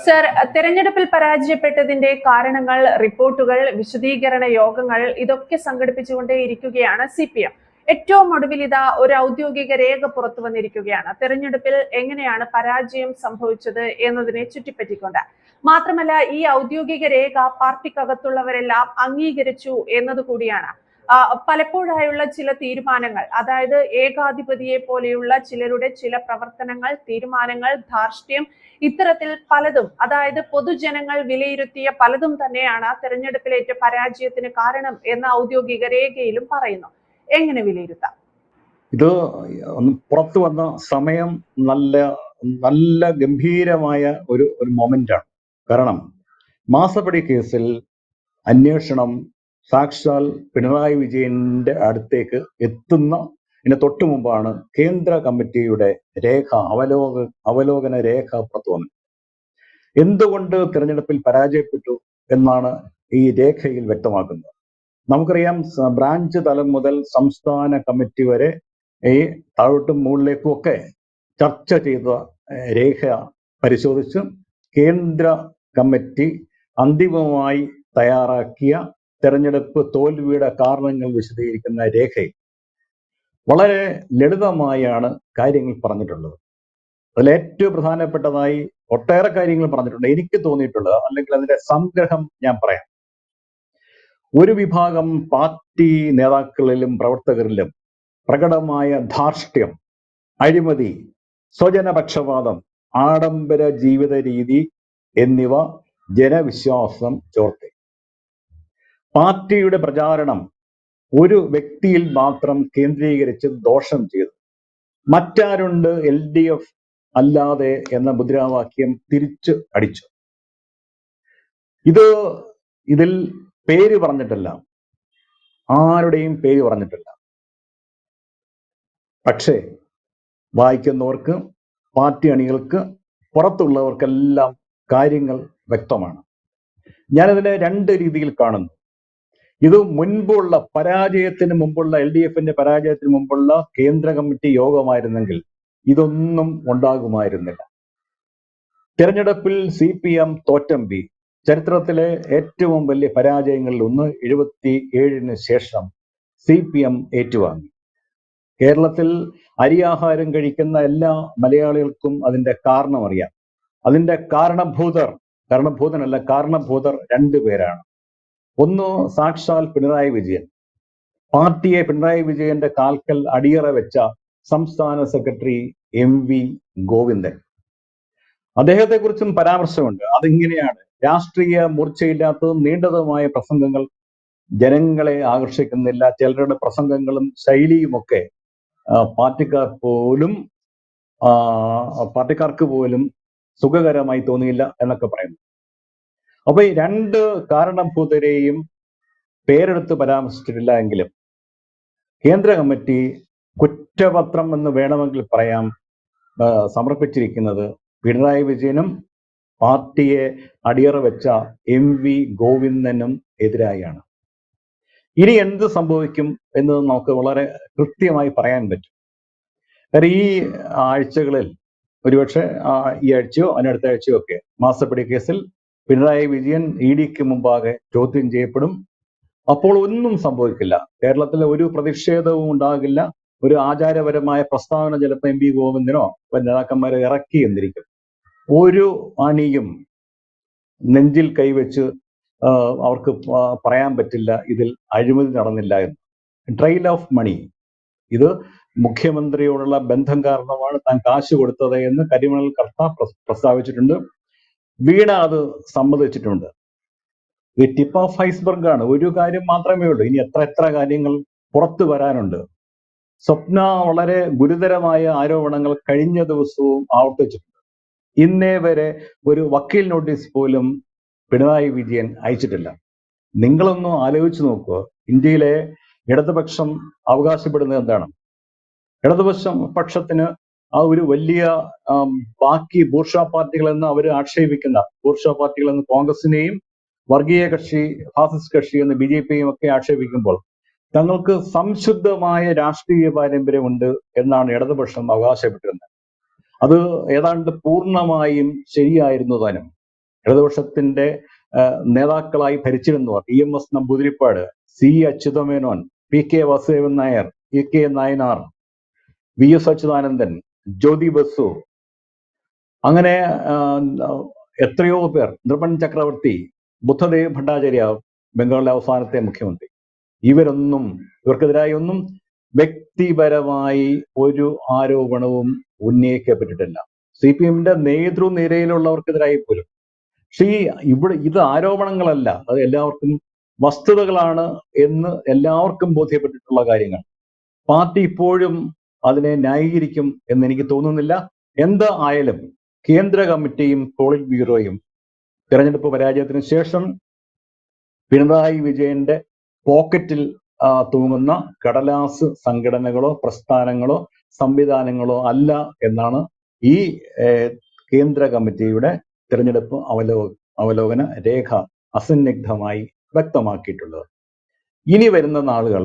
Sir, തെരഞ്ഞെടുപ്പിൽ പരാജയപ്പെട്ടതിന്റെ കാരണങ്ങൾ, റിപ്പോർട്ടുകൾ, വിശദീകരണ യോഗങ്ങൾ ഇതൊക്കെ സംഘടിപ്പിച്ചുകൊണ്ടേയിരിക്കുകയാണ് CPM. ഏറ്റവും ഒടുവിൽ ഇതാ ഒരു ഔദ്യോഗിക രേഖ പുറത്തു വന്നിരിക്കുകയാണ്. തെരഞ്ഞെടുപ്പിൽ എങ്ങനെയാണ് പരാജയം സംഭവിച്ചത് എന്നതിനെ ചുറ്റിപ്പറ്റിക്കൊണ്ട്. മാത്രമല്ല, ഈ ഔദ്യോഗിക രേഖ പാർട്ടിക്കകത്തുള്ളവരെല്ലാം അംഗീകരിച്ചു എന്നതുകൂടിയാണ്. പലപ്പോഴായുള്ള ചില തീരുമാനങ്ങൾ, അതായത് ഏകാധിപതിയെ പോലെയുള്ള ചിലരുടെ ചില പ്രവർത്തനങ്ങൾ, തീരുമാനങ്ങൾ, ധാർഷ്ട്യം, ഇത്തരത്തിൽ പലതും, അതായത് പൊതുജനങ്ങൾ വിലയിരുത്തിയ പലതും തന്നെയാണ് തെരഞ്ഞെടുപ്പിലേറ്റ പരാജയത്തിന് കാരണം എന്ന ഔദ്യോഗിക രേഖയിലും പറയുന്നു. എങ്ങനെ വിലയിരുത്താം? ഇത് പുറത്തു വന്ന സമയം നല്ല ഗംഭീരമായ ഒരു മൊമെന്റ് ആണ്. കാരണം മാസപ്പടി കേസിൽ അന്വേഷണം സാക്ഷാൽ പിണറായി വിജയന്റെ അടുത്തേക്ക് ഇതിന് തൊട്ടു മുമ്പാണ് കേന്ദ്ര കമ്മിറ്റിയുടെ രേഖ, അവലോകന രേഖ പുറത്തു വന്നത്. എന്തുകൊണ്ട് തിരഞ്ഞെടുപ്പിൽ പരാജയപ്പെട്ടു എന്നാണ് ഈ രേഖയിൽ വ്യക്തമാക്കുന്നത്. നമുക്കറിയാം, ബ്രാഞ്ച് തലം മുതൽ സംസ്ഥാന കമ്മിറ്റി വരെ ഈ താഴോട്ടും മുകളിലേക്കും ഒക്കെ ചർച്ച ചെയ്ത രേഖ പരിശോധിച്ച് കേന്ദ്ര കമ്മിറ്റി അന്തിമമായി തയ്യാറാക്കിയ തെരഞ്ഞെടുപ്പ് തോൽവിയുടെ കാരണങ്ങൾ വിശദീകരിക്കുന്ന രേഖയിൽ വളരെ ലളിതമായാണ് കാര്യങ്ങൾ പറഞ്ഞിട്ടുള്ളത്. അതിൽ ഏറ്റവും പ്രധാനപ്പെട്ടതായി ഒട്ടേറെ കാര്യങ്ങൾ പറഞ്ഞിട്ടുണ്ട്. എനിക്ക് തോന്നിയിട്ടുള്ളത്, അല്ലെങ്കിൽ അതിന്റെ സംഗ്രഹം ഞാൻ പറയാം. ഒരു വിഭാഗം പാർട്ടി നേതാക്കളിലും പ്രവർത്തകരിലും പ്രകടമായ ധാർഷ്ട്യം, അഴിമതി, സ്വജനപക്ഷപാതം, ആഡംബര ജീവിത രീതി എന്നിവ ജനവിശ്വാസം ചോർത്തി. പാർട്ടിയുടെ പ്രചാരണം ഒരു വ്യക്തിയിൽ മാത്രം കേന്ദ്രീകരിച്ച് ദോഷം ചെയ്തു. മറ്റാരുണ്ട് LDF അല്ലാതെ എന്ന മുദ്രാവാക്യം തിരിച്ചു അടിച്ചു. ഇതിൽ പേര് പറഞ്ഞിട്ടില്ല, ആരുടെയും പേര് പറഞ്ഞിട്ടില്ല. പക്ഷേ വായിക്കുന്നവർക്ക്, പാർട്ടി അണികൾക്ക്, പുറത്തുള്ളവർക്കെല്ലാം കാര്യങ്ങൾ വ്യക്തമാണ്. ഞാനതിനെ രണ്ട് രീതിയിൽ കാണുന്നു. ഇത് മുൻപുള്ള പരാജയത്തിന് മുമ്പുള്ള LDFന്റെ പരാജയത്തിന് മുമ്പുള്ള കേന്ദ്ര കമ്മിറ്റി യോഗമായിരുന്നെങ്കിൽ ഇതൊന്നും ഉണ്ടാകുമായിരുന്നില്ല. തിരഞ്ഞെടുപ്പിൽ CPM തോറ്റമ്പി ചരിത്രത്തിലെ ഏറ്റവും വലിയ പരാജയങ്ങളിൽ ഒന്ന് 77-ന് ശേഷം CPM ഏറ്റുവാങ്ങി. കേരളത്തിൽ അരിയാഹാരം കഴിക്കുന്ന എല്ലാ മലയാളികൾക്കും അതിന്റെ കാരണം അറിയാം. അതിന്റെ കാരണഭൂതർ രണ്ടുപേരാണ്. ഒന്ന് സാക്ഷാൽ പിണറായി വിജയൻ, പാർട്ടിയെ പിണറായി വിജയന്റെ കാൽക്കൽ അടിയറ വെച്ച സംസ്ഥാന സെക്രട്ടറി MV ഗോവിന്ദൻ. അദ്ദേഹത്തെക്കുറിച്ചും പരാമർശമുണ്ട്. അതിങ്ങനെയാണ്: രാഷ്ട്രീയ മൂർച്ചയില്ലാത്തതും നീണ്ടതുമായ പ്രസംഗങ്ങൾ ജനങ്ങളെ ആകർഷിക്കുന്നില്ല. ചിലരുടെ പ്രസംഗങ്ങളും ശൈലിയുമൊക്കെ പാർട്ടിക്കാർക്ക് പോലും സുഖകരമായി തോന്നിയില്ല എന്നൊക്കെ പറയുന്നു. അപ്പൊ ഈ രണ്ട് കാരണഭൂതരെയും പേരെടുത്ത് പരാമർശിച്ചിട്ടില്ല എങ്കിലും കേന്ദ്ര കമ്മിറ്റി കുറ്റപത്രം എന്ന് വേണമെങ്കിൽ പറയാം സമർപ്പിച്ചിരിക്കുന്നത് പിണറായി വിജയനും പാർട്ടിയെ അടിയറ വെച്ച MV ഗോവിന്ദനും എതിരായാണ്. ഇനി എന്ത് സംഭവിക്കും എന്ന് നമുക്ക് വളരെ കൃത്യമായി പറയാൻ പറ്റും. കാരണം ഈ ആഴ്ചകളിൽ, ഒരുപക്ഷെ ഈ ആഴ്ചയോ അതിനടുത്ത ആഴ്ചയോ ഒക്കെ മാസപ്പടി കേസിൽ പിണറായി വിജയൻ EDക്ക് മുമ്പാകെ ചോദ്യം ചെയ്യപ്പെടും. അപ്പോൾ ഒന്നും സംഭവിക്കില്ല. കേരളത്തിലെ ഒരു പ്രതിഷേധവും ഉണ്ടാകില്ല. ഒരു ആചാരപരമായ പ്രസ്താവന ചിലപ്പോൾ MV ഗോവിന്ദനോ നേതാക്കന്മാരെ ഇറക്കി എന്നിരിക്കും. ഒരു അണിയും നെഞ്ചിൽ കൈവച്ച് അവർക്ക് പറയാൻ പറ്റില്ല ഇതിൽ അഴിമതി നടന്നില്ല എന്ന്. ട്രയൽ ഓഫ് മണി, ഇത് മുഖ്യമന്ത്രിയോടുള്ള ബന്ധം കാരണമാണ് താൻ കാശ് കൊടുത്തത് എന്ന് കരിമണൽ കർത്ത പ്രസ്താവിച്ചിട്ടുണ്ട്. വീണ അത് സമ്മതിച്ചിട്ടുണ്ട്. ഇത് ടിപ്പ് ഓഫ് ഐസ്ബർഗ് ആണ്. ഒരു കാര്യം മാത്രമേ ഉള്ളൂ. ഇനി എത്ര കാര്യങ്ങൾ പുറത്തു വരാനുണ്ട്. സ്വപ്ന വളരെ ഗുരുതരമായ ആരോപണങ്ങൾ കഴിഞ്ഞ ദിവസവും ആവർത്തിച്ചിട്ടുണ്ട്. ഇന്നേ വരെ ഒരു വക്കീൽ നോട്ടീസ് പോലും പിണറായി വിജയൻ അയച്ചിട്ടില്ല. നിങ്ങളൊന്ന് ആലോചിച്ച് നോക്കുക. ഇന്ത്യയിലെ ഇടതുപക്ഷം അവകാശപ്പെടുന്നത് എന്താണ്? പക്ഷത്തിന് ആ ഒരു വലിയ ബാക്കി ബൂർഷ്വാ പാർട്ടികളെന്ന് അവർ ആക്ഷേപിക്കുന്ന ബൂർഷ്വാ പാർട്ടികളെന്ന് കോൺഗ്രസിനെയും വർഗീയ കക്ഷി, ഫാസിസ്റ്റ് കക്ഷി എന്ന് BJPയും ഒക്കെ ആക്ഷേപിക്കുമ്പോൾ തങ്ങൾക്ക് സംശുദ്ധമായ രാഷ്ട്രീയ പാരമ്പര്യമുണ്ട് എന്നാണ് ഇടതുപക്ഷം അവകാശപ്പെട്ടിരുന്നത്. അത് ഏതാണ്ട് പൂർണ്ണമായും ശരിയായിരുന്നു താനും. ഇടതുപക്ഷത്തിന്റെ നേതാക്കളായി ഭരിച്ചിരുന്നവർ EMS Namboodiripad, C Achutha Menon, PK Vasudevan Nair, EK Nayanar, VS Achuthanandan, ജ്യോതി ബസു, അങ്ങനെ എത്രയോ പേർ, നൃപൻ ചക്രവർത്തി, ബുദ്ധദേവ് ഭട്ടാചാര്യ, ബംഗാളിലെ അവസാനത്തെ മുഖ്യമന്ത്രി, ഇവർക്കെതിരായി ഒന്നും വ്യക്തിപരമായി ഒരു ആരോപണവും ഉന്നയിക്കപ്പെട്ടിട്ടില്ല. CPM-ന്റെ നേതൃനിരയിലുള്ളവർക്കെതിരായി പോലും. പക്ഷേ ഇത് ആരോപണങ്ങളല്ല, അത് എല്ലാവർക്കും വസ്തുതകളാണ് എന്ന് എല്ലാവർക്കും ബോധ്യപ്പെട്ടിട്ടുള്ള കാര്യങ്ങൾ. പാർട്ടി ഇപ്പോഴും അതിനെ ന്യായീകരിക്കും എന്ന് എനിക്ക് തോന്നുന്നില്ല. എന്ത് ആയാലും കേന്ദ്ര കമ്മിറ്റിയും പോളിറ്റ് ബ്യൂറോയും തെരഞ്ഞെടുപ്പ് പരാജയത്തിന് ശേഷം പിണറായി വിജയന്റെ പോക്കറ്റിൽ തൂങ്ങുന്ന കടലാസ് സംഘടനകളോ പ്രസ്ഥാനങ്ങളോ സംവിധാനങ്ങളോ അല്ല എന്നാണ് ഈ കേന്ദ്ര കമ്മിറ്റിയുടെ തിരഞ്ഞെടുപ്പ് അവലോകന രേഖ അസന്നിഗ്ധമായി വ്യക്തമാക്കിയിട്ടുള്ളത്. ഇനി വരുന്ന നാളുകൾ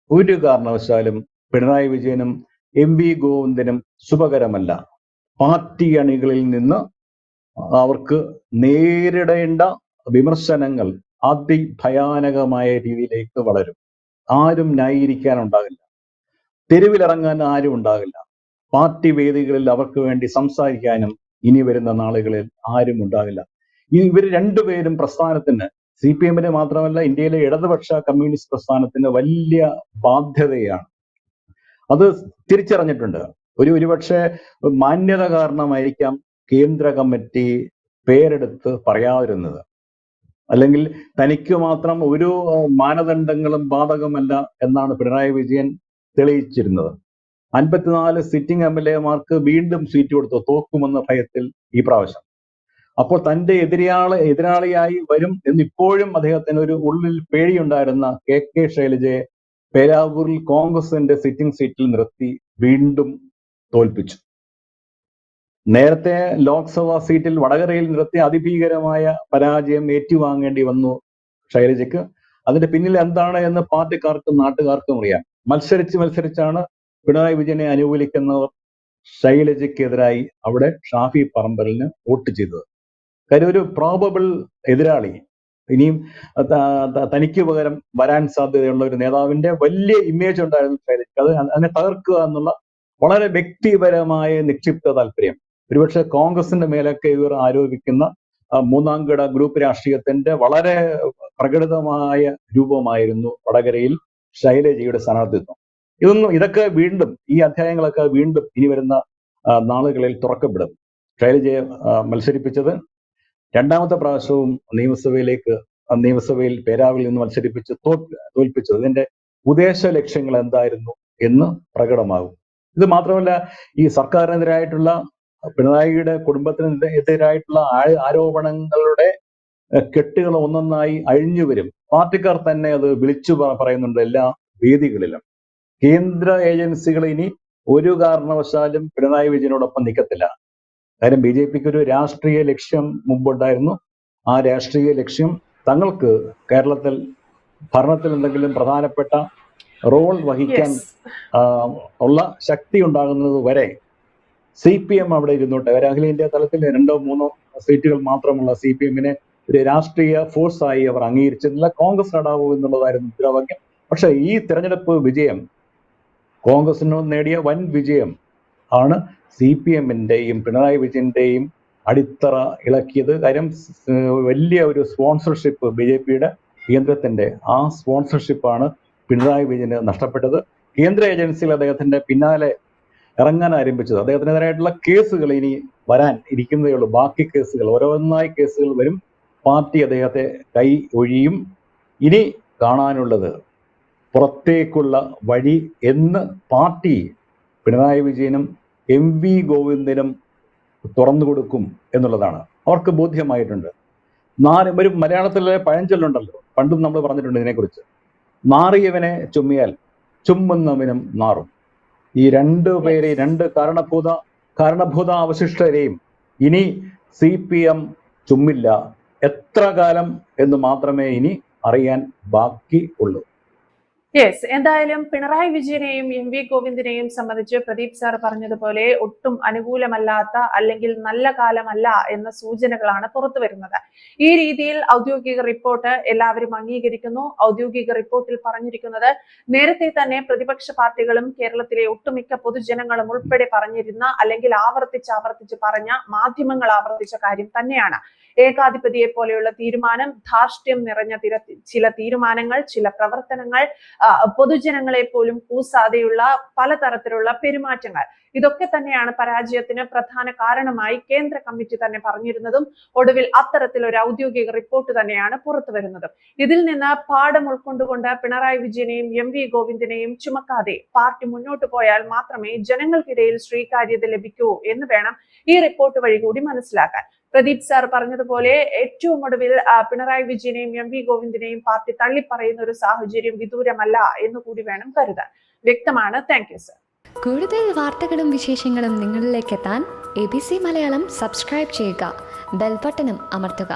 ഒരു കാരണവശാലും പിണറായി വിജയനും MV ഗോവിന്ദനും ശുഭകരമല്ല. പാർട്ടി അണികളിൽ നിന്ന് അവർക്ക് നേരിടേണ്ട വിമർശനങ്ങൾ അതിഭയാനകമായ രീതിയിലേക്ക് വളരും. ആരും ന്യായീകരിക്കാനുണ്ടാകില്ല, തെരുവിലിറങ്ങാൻ ആരും ഉണ്ടാകില്ല, പാർട്ടി വേദികളിൽ അവർക്ക് വേണ്ടി സംസാരിക്കാനും ഇനി വരുന്ന നാളുകളിൽ ആരും ഉണ്ടാകില്ല. ഇവർ രണ്ടുപേരും പ്രസ്ഥാനത്തിന്, CPM-ന് മാത്രമല്ല ഇന്ത്യയിലെ ഇടതുപക്ഷ കമ്മ്യൂണിസ്റ്റ് പ്രസ്ഥാനത്തിന് വലിയ ബാധ്യതയാണ്. അത് തിരിച്ചറിഞ്ഞിട്ടുണ്ട്. ഒരുപക്ഷെ മാന്യത കാരണമായിരിക്കാം കേന്ദ്ര കമ്മിറ്റി പേരെടുത്ത് പറയാതിരുന്നത്. അല്ലെങ്കിൽ തനിക്ക് മാത്രം ഒരു മാനദണ്ഡങ്ങളും ബാധകമല്ല എന്നാണ് പിണറായി വിജയൻ തെളിയിച്ചിരുന്നത്. 54 സിറ്റിംഗ് MLA-മാർക്ക് വീണ്ടും സീറ്റ് കൊടുത്തു, തോക്കുമെന്ന ഭയത്തിൽ ഈ പ്രാവശ്യം. അപ്പോൾ തന്റെ എതിരാളിയായി വരും എന്നിപ്പോഴും അദ്ദേഹത്തിന് ഒരു ഉള്ളിൽ പേടിയുണ്ടായിരുന്ന KK ശൈലജയെ പേരാവൂരിൽ കോൺഗ്രസിന്റെ സിറ്റിംഗ് സീറ്റിൽ നിർത്തി വീണ്ടും തോൽപ്പിച്ചു. നേരത്തെ ലോക്സഭാ സീറ്റിൽ വടകരയിൽ നിർത്തി അതിഭീകരമായ പരാജയം ഏറ്റുവാങ്ങേണ്ടി വന്നു ശൈലജയ്ക്ക്. അതിന്റെ പിന്നിൽ എന്താണ് എന്ന് പാർട്ടിക്കാർക്കും നാട്ടുകാർക്കും അറിയാം. മത്സരിച്ചാണ് പിണറായി വിജയനെ അനുകൂലിക്കുന്നവർ ശൈലജയ്ക്കെതിരായി അവിടെ ഷാഫി പറമ്പലിന് വോട്ട് ചെയ്തത്. കാര്യം ഒരു പ്രോബബിൾ എതിരാളി, ഇനിയും തനിക്ക് പകരം വരാൻ സാധ്യതയുള്ള ഒരു നേതാവിന്റെ വലിയ ഇമേജ് ഉണ്ടായിരുന്നു ശൈലജയ്ക്ക്. അതിനെ തകർക്കുക എന്നുള്ള വളരെ വ്യക്തിപരമായ നിക്ഷിപ്ത താല്പര്യം. ഒരുപക്ഷെ കോൺഗ്രസിന്റെ മേലൊക്കെ ഇവർ ആരോപിക്കുന്ന മൂന്നാംകിട ഗ്രൂപ്പ് രാഷ്ട്രീയത്തിന്റെ വളരെ പ്രകടിതമായ രൂപമായിരുന്നു വടകരയിൽ ശൈലജയുടെ സ്ഥാനാർത്ഥിത്വം. ഇതൊക്കെ വീണ്ടും, ഈ അധ്യായങ്ങളൊക്കെ വീണ്ടും ഇനി വരുന്ന നാളുകളിൽ തുറക്കപ്പെടും. ശൈലജയെ മത്സരിപ്പിച്ചത് രണ്ടാമത്തെ പ്രാവശ്യവും നിയമസഭയിൽ പേരാവിൽ നിന്ന് മത്സരിപ്പിച്ച് തോൽപ്പിച്ചത് ഇതിന്റെ ഉദ്ദേശ ലക്ഷ്യങ്ങൾ എന്തായിരുന്നു എന്ന് പ്രകടമാകും. ഇത് മാത്രമല്ല, ഈ സർക്കാരിനെതിരായിട്ടുള്ള, പിണറായിയുടെ കുടുംബത്തിനെതിരായിട്ടുള്ള ആരോപണങ്ങളുടെ കെട്ടുകൾ ഒന്നൊന്നായി അഴിഞ്ഞു വരും. പാർട്ടിക്കാർ തന്നെ അത് വിളിച്ചു പറയുന്നുണ്ട് എല്ലാ വേദികളിലും. കേന്ദ്ര ഏജൻസികൾ ഇനി ഒരു കാരണവശാലും പിണറായി വിജയനോടൊപ്പം നിൽക്കത്തില്ല. കാര്യം BJP-ക്ക് ഒരു രാഷ്ട്രീയ ലക്ഷ്യം മുമ്പുണ്ടായിരുന്നു. ആ രാഷ്ട്രീയ ലക്ഷ്യം തങ്ങൾക്ക് കേരളത്തിൽ ഭരണത്തിൽ എന്തെങ്കിലും പ്രധാനപ്പെട്ട റോൾ വഹിക്കാൻ ഉള്ള ശക്തി ഉണ്ടാകുന്നത് വരെ CPM അവിടെ ഇരുന്നോട്ടെ. അഖിലേന്ത്യാ തലത്തിൽ 2-3 സീറ്റുകൾ മാത്രമുള്ള CPM-നെ ഒരു രാഷ്ട്രീയ ഫോഴ്സായി അവർ അംഗീകരിച്ചിട്ടില്ല. കോൺഗ്രസ് നേടാവൂ എന്നുള്ളതായിരുന്നു മുദ്രാവാക്യം. പക്ഷെ ഈ തെരഞ്ഞെടുപ്പ് വിജയം, കോൺഗ്രസിന് നേടിയ വൻ വിജയം ആണ് CPM-ന്റെയും പിണറായി വിജയന്റെയും അടിത്തറ ഇളക്കിയത്. കാര്യം വലിയ ഒരു സ്പോൺസർഷിപ്പ് BJP-യുടെ കേന്ദ്രത്തിന്റെ, ആ സ്പോൺസർഷിപ്പാണ് പിണറായി വിജയന് നഷ്ടപ്പെട്ടത്. കേന്ദ്ര ഏജൻസികൾ അദ്ദേഹത്തിന്റെ പിന്നാലെ ഇറങ്ങാൻ ആരംഭിച്ചത്. അദ്ദേഹത്തിനെതിരായിട്ടുള്ള കേസുകൾ ഇനി വരാൻ ഇരിക്കുന്നതേ ഉള്ളൂ. ബാക്കി കേസുകൾ, ഓരോന്നായി കേസുകൾ വരും. പാർട്ടി അദ്ദേഹത്തെ കൈ ഒഴിയും. ഇനി കാണാനുള്ളത് പുറത്തേക്കുള്ള വഴി എന്ന് പാർട്ടി പിണറായി വിജയനും MV ഗോവിന്ദനും തുറന്നു കൊടുക്കും എന്നുള്ളതാണ്. അവർക്ക് ബോധ്യമായിട്ടുണ്ട്. ഒരു മലയാളത്തിലെ പഴഞ്ചൊല്ലുണ്ടല്ലോ, പണ്ടും നമ്മൾ പറഞ്ഞിട്ടുണ്ട് ഇതിനെക്കുറിച്ച്, നാറിയവനെ ചുമ്മിയാൽ ചുമ്മുന്നവനും നാറും. ഈ രണ്ട് കാരണഭൂത അവശിഷ്ടരെയും ഇനി CPM ചുമ്മില്ല. എത്ര കാലം എന്ന് മാത്രമേ ഇനി അറിയാൻ ബാക്കി ഉള്ളൂ. യെസ്, എന്തായാലും പിണറായി വിജയനെയും MV ഗോവിന്ദനെയും സംബന്ധിച്ച് പ്രദീപ് സാർ പറഞ്ഞതുപോലെ ഒട്ടും അനുകൂലമല്ലാത്ത അല്ലെങ്കിൽ നല്ല കാലമല്ല എന്ന സൂചനകളാണ് പുറത്തു വരുന്നത്. ഈ രീതിയിൽ ഔദ്യോഗിക റിപ്പോർട്ട് എല്ലാവരും അംഗീകരിക്കുന്നു. ഔദ്യോഗിക റിപ്പോർട്ടിൽ പറഞ്ഞിരിക്കുന്നത് നേരത്തെ തന്നെ പ്രതിപക്ഷ പാർട്ടികളും കേരളത്തിലെ ഒട്ടുമിക്ക പൊതുജനങ്ങളും ഉൾപ്പെടെ പറഞ്ഞിരുന്ന അല്ലെങ്കിൽ ആവർത്തിച്ച് പറഞ്ഞ, മാധ്യമങ്ങൾ ആവർത്തിച്ച കാര്യം തന്നെയാണ്. ഏകാധിപതിയെ പോലെയുള്ള തീരുമാനം, ധാർഷ്ട്യം നിറഞ്ഞ ചില തീരുമാനങ്ങൾ, ചില പ്രവർത്തനങ്ങൾ, പൊതുജനങ്ങളെ പോലും കൂസാതെയുള്ള പലതരത്തിലുള്ള പെരുമാറ്റങ്ങൾ, ഇതൊക്കെ തന്നെയാണ് പരാജയത്തിന് പ്രധാന കാരണമായി കേന്ദ്ര കമ്മിറ്റി തന്നെ പറഞ്ഞിരുന്നതും ഒടുവിൽ അത്തരത്തിലൊരു ഔദ്യോഗിക റിപ്പോർട്ട് തന്നെയാണ് പുറത്തു വരുന്നതും. ഇതിൽ നിന്ന് പാഠം ഉൾക്കൊണ്ടുകൊണ്ട് പിണറായി വിജയനെയും MV ഗോവിന്ദനെയും ചുമക്കാതെ പാർട്ടി മുന്നോട്ട് പോയാൽ മാത്രമേ ജനങ്ങൾക്കിടയിൽ സ്വീകാര്യത ലഭിക്കൂ എന്ന് വേണം ഈ റിപ്പോർട്ട് വഴി കൂടി മനസ്സിലാക്കാൻ. പ്രദീപ് സാർ പറഞ്ഞതുപോലെ ഏറ്റവും ഒടുവിൽ പിണറായി വിജയനെയും MV ഗോവിന്ദനെയും പാർട്ടി തള്ളിപ്പറയുന്ന ഒരു സാഹചര്യം വിദൂരമല്ല എന്ന് കൂടി വേണം കരുതാൻ. വ്യക്തമാണ്. Thank you sir. കൂടുതൽ വാർത്തകളും വിശേഷങ്ങളും നിങ്ങളിലേക്ക് എത്താൻ ABC മലയാളം സബ്സ്ക്രൈബ് ചെയ്യുക, ബെൽ ബട്ടണും അമർത്തുക.